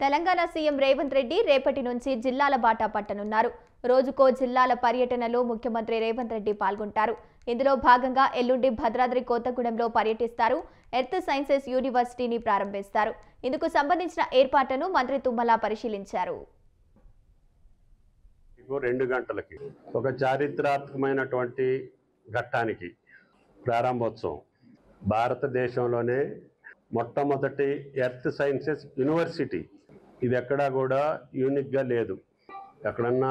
Telangana CM Revanth Reddy రేపటి నుంచి జిల్లాల బాట పట్టనున్నారు. రోజుకో జిల్లాల పర్యటనలో ముఖ్యమంత్రి రేవంత్ రెడ్డి పాల్గొంటారు. ఇందులో భాగంగా ఎల్లుండి భద్రాద్రి కొత్తగూడెంలో పర్యటిస్తారు. ఎర్త్ సైన్సెస్ యూనివర్సిటీని ప్రారంభిస్తారు. ఇందుకు సంబంధించిన ఏర్పాట్లను మంత్రి తుమ్మల పరిశీలించారు. 2 గంటలకి ఒక చారిత్రాత్మకమైనటువంటి ఘట్టానికి ప్రారంభోత్సవం. భారతదేశంలోనే మొట్టమొదటి ఎర్త్ సైన్సెస్ యూనివర్సిటీ. ఇది ఎక్కడా కూడా యూనిక్గా లేదు. ఎక్కడన్నా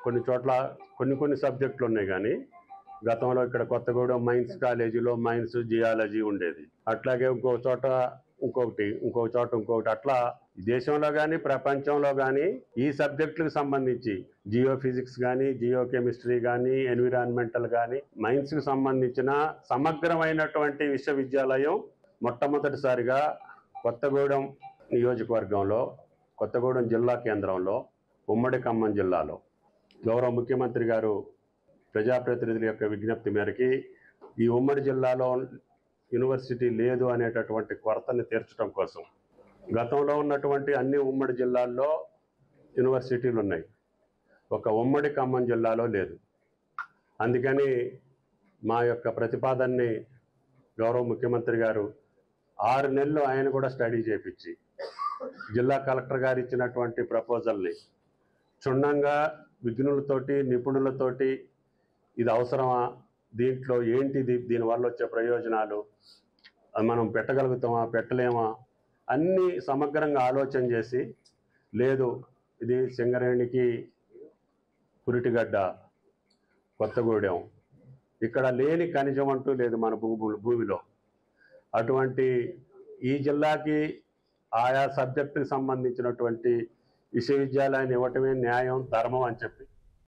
కొన్ని చోట్ల కొన్ని సబ్జెక్టులు ఉన్నాయి, కానీ గతంలో ఇక్కడ కొత్తగూడెం మైన్స్ కాలేజీలో మైన్స్ జియాలజీ ఉండేది. అట్లాగే ఇంకో చోట ఇంకొకటి అట్లా దేశంలో కానీ ప్రపంచంలో కానీ ఈ సబ్జెక్టులకు సంబంధించి జియో ఫిజిక్స్ కానీ జియో కెమిస్ట్రీ కానీ ఎన్విరాన్మెంటల్ కానీ మైన్స్కి సంబంధించిన సమగ్రమైనటువంటి విశ్వవిద్యాలయం మొట్టమొదటిసారిగా కొత్తగూడెం నియోజకవర్గంలో, కొత్తగూడెం జిల్లా కేంద్రంలో, ఉమ్మడి ఖమ్మం జిల్లాలో గౌరవ ముఖ్యమంత్రి గారు ప్రజాప్రతినిధుల యొక్క విజ్ఞప్తి మేరకి ఈ ఉమ్మడి జిల్లాలో యూనివర్సిటీ లేదు అనేటటువంటి కొరతని తీర్చడం కోసం గతంలో ఉన్నటువంటి అన్ని ఉమ్మడి జిల్లాల్లో యూనివర్సిటీలు ఉన్నాయి, ఒక ఉమ్మడి ఖమ్మం జిల్లాలో లేదు. అందుకని మా యొక్క ప్రతిపాదనని గౌరవ ముఖ్యమంత్రి గారు 6 నెలలు ఆయన కూడా స్టడీ చేయించి జిల్లా కలెక్టర్ గారు ఇచ్చినటువంటి ప్రపోజల్ని క్షుణ్ణంగా విజ్ఞులతోటి నిపుణులతోటి ఇది అవసరమా, దీంట్లో ఏంటిది, దీనివల్ల వచ్చే ప్రయోజనాలు, మనం పెట్టగలుగుతామా పెట్టలేమా అన్నీ సమగ్రంగా ఆలోచన చేసి, లేదు ఇది సింగరేణికి పురిటిగడ్డ కొత్తగూడెం, ఇక్కడ లేని ఖనిజం అంటూ లేదు మన భూమిలో, అటువంటి ఈ జిల్లాకి ఆయా సబ్జెక్టుకి సంబంధించినటువంటి విశ్వవిద్యాలయాన్ని ఇవ్వటమే న్యాయం ధర్మం అని చెప్పి